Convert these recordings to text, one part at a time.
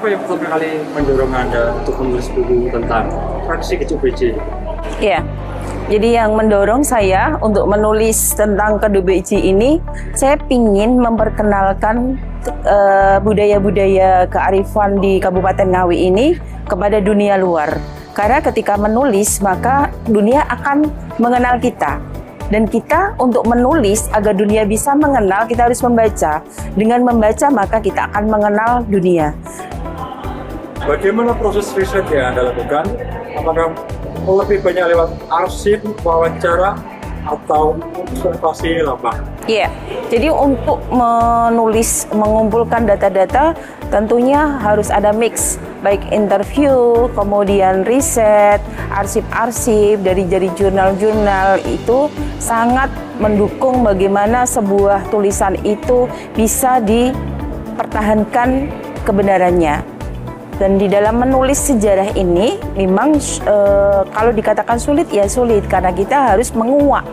Apa yang pertama kali mendorong Anda untuk menulis buku tentang tradisi Keduk Beji? Ya, jadi yang mendorong saya untuk menulis tentang Keduk Beji ini, saya ingin memperkenalkan budaya-budaya kearifan di Kabupaten Ngawi ini kepada dunia luar. Karena ketika menulis, maka dunia akan mengenal kita. Dan kita untuk menulis agar dunia bisa mengenal, kita harus membaca. Dengan membaca, maka kita akan mengenal dunia. Bagaimana proses riset yang Anda lakukan? Apakah lebih banyak lewat arsip, wawancara, atau observasi lapangan? Iya, jadi untuk menulis, mengumpulkan data-data, tentunya harus ada mix, baik interview, kemudian riset, arsip-arsip dari jurnal-jurnal itu sangat mendukung bagaimana sebuah tulisan itu bisa dipertahankan kebenarannya. Dan di dalam menulis sejarah ini memang kalau dikatakan sulit ya sulit, karena kita harus menguak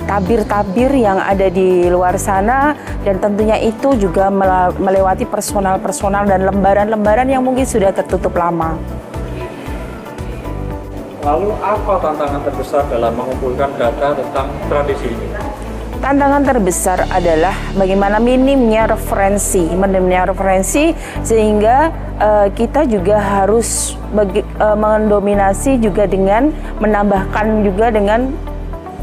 tabir-tabir yang ada di luar sana, dan tentunya itu juga melewati personal-personal dan lembaran-lembaran yang mungkin sudah tertutup lama. Lalu apa tantangan terbesar dalam mengumpulkan data tentang tradisi ini? Tantangan terbesar adalah bagaimana minimnya referensi sehingga kita juga harus mendominasi juga dengan menambahkan juga dengan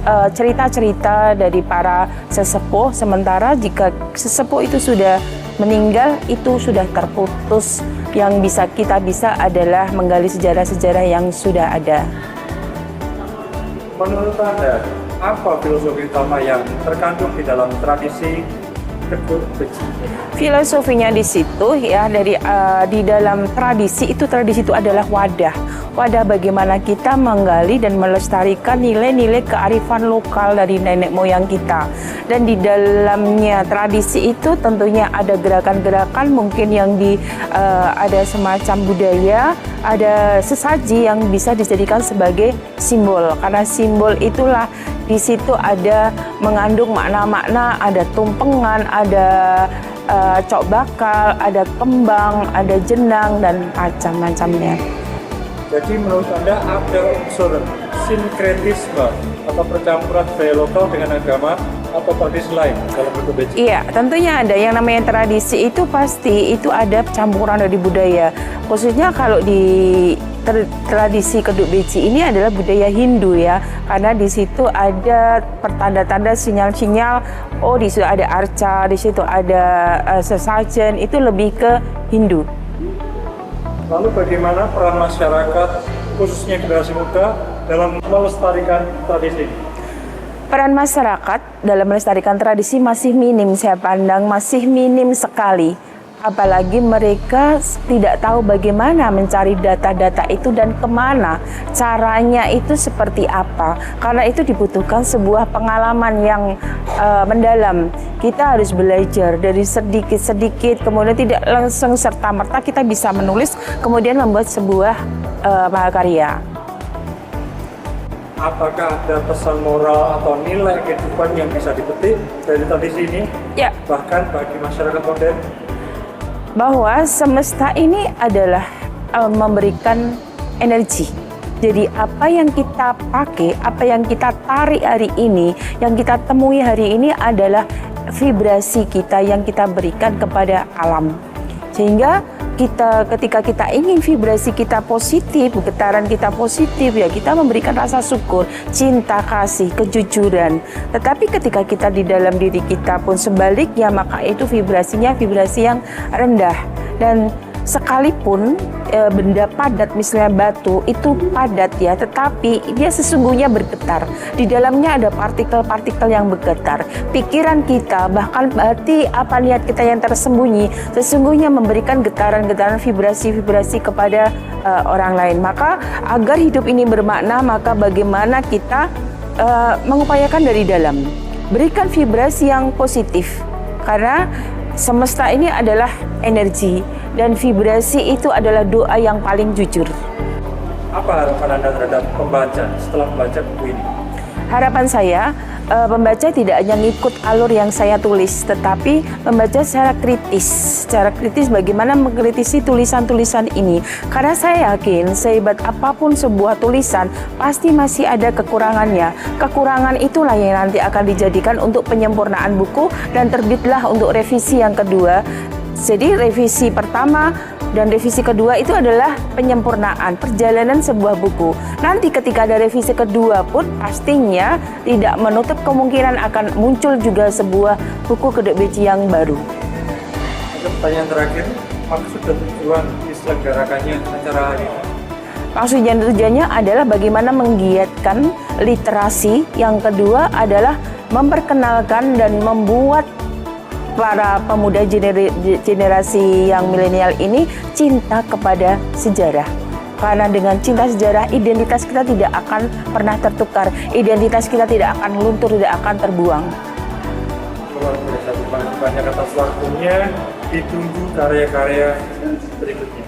cerita-cerita dari para sesepuh. Sementara jika sesepuh itu sudah meninggal, itu sudah terputus. Yang kita bisa adalah menggali sejarah-sejarah yang sudah ada. Menurut Anda, apa filosofi utama yang terkandung di dalam tradisi Keduk Beji? Filosofinya di situ ya, di dalam tradisi itu adalah wadah bagaimana kita menggali dan melestarikan nilai-nilai kearifan lokal dari nenek moyang kita. Dan di dalamnya tradisi itu tentunya ada gerakan-gerakan mungkin yang ada semacam budaya, ada sesaji yang bisa dijadikan sebagai simbol, karena simbol itulah di situ ada mengandung makna-makna, ada tumpengan, ada cok bakal, ada kembang, ada jenang, dan macam-macamnya. Jadi menurut Anda ada unsur sinkretisme atau percampuran budaya lokal dengan agama atau tradisi lain dalam Keduk Beji? Iya, tentunya ada. Yang namanya tradisi itu pasti itu ada campuran dari budaya. Khususnya kalau di tradisi Keduk Beji ini adalah budaya Hindu ya, karena di situ ada pertanda-tanda sinyal-sinyal. Oh, di situ ada arca, di situ ada sesajen. Itu lebih ke Hindu. Lalu bagaimana peran masyarakat, khususnya generasi muda, dalam melestarikan tradisi ini? Peran masyarakat dalam melestarikan tradisi masih minim, saya pandang masih minim sekali. Apalagi mereka tidak tahu bagaimana mencari data-data itu dan kemana, caranya itu seperti apa. Karena itu dibutuhkan sebuah pengalaman yang mendalam. Kita harus belajar dari sedikit-sedikit, kemudian tidak langsung serta-merta kita bisa menulis, kemudian membuat sebuah mahakarya. Apakah ada pesan moral atau nilai kehidupan yang bisa dipetik dari tradisi ini? Ya. Bahkan bagi masyarakat modern? Bahwa semesta ini adalah memberikan energi. Jadi apa yang kita pakai, apa yang kita tarik hari ini, yang kita temui hari ini adalah vibrasi kita yang kita berikan kepada alam. Sehingga ketika kita ingin vibrasi kita positif, getaran kita positif, ya kita memberikan rasa syukur, cinta, kasih, kejujuran. Tetapi ketika kita di dalam diri kita pun sebaliknya, maka itu vibrasinya vibrasi yang rendah. Dan sekalipun benda padat, misalnya batu itu padat ya, tetapi dia sesungguhnya bergetar. Di dalamnya ada partikel-partikel yang bergetar. Pikiran kita, bahkan hati, apa niat kita yang tersembunyi, sesungguhnya memberikan getaran-getaran vibrasi-vibrasi kepada orang lain. Maka agar hidup ini bermakna, maka bagaimana kita mengupayakan dari dalam, berikan vibrasi yang positif, karena semesta ini adalah energi, dan vibrasi itu adalah doa yang paling jujur. Apa harapan Anda terhadap pembaca setelah membaca buku ini? harapan saya pembaca tidak hanya ngikut alur yang saya tulis, tetapi membaca secara kritis bagaimana mengkritisi tulisan-tulisan ini. Karena saya yakin sehebat apapun sebuah tulisan pasti masih ada kekurangannya. Kekurangan itulah yang nanti akan dijadikan untuk penyempurnaan buku dan terbitlah untuk revisi yang kedua. Jadi revisi pertama dan revisi kedua itu adalah penyempurnaan perjalanan sebuah buku. Nanti ketika ada revisi kedua pun pastinya tidak menutup kemungkinan akan muncul juga sebuah buku Kedok Beci yang baru. Pertanyaan terakhir, maksud dan tujuan diselenggarakannya acara hari ini? Maksud dan tujuannya adalah bagaimana menggiatkan literasi. Yang kedua adalah memperkenalkan dan membuat para pemuda generasi yang milenial ini cinta kepada sejarah. Karena dengan cinta sejarah, identitas kita tidak akan pernah tertukar, identitas kita tidak akan luntur, tidak akan terbuang. Luar biasa, banyak atas waktunya, ditunggu karya-karya berikutnya.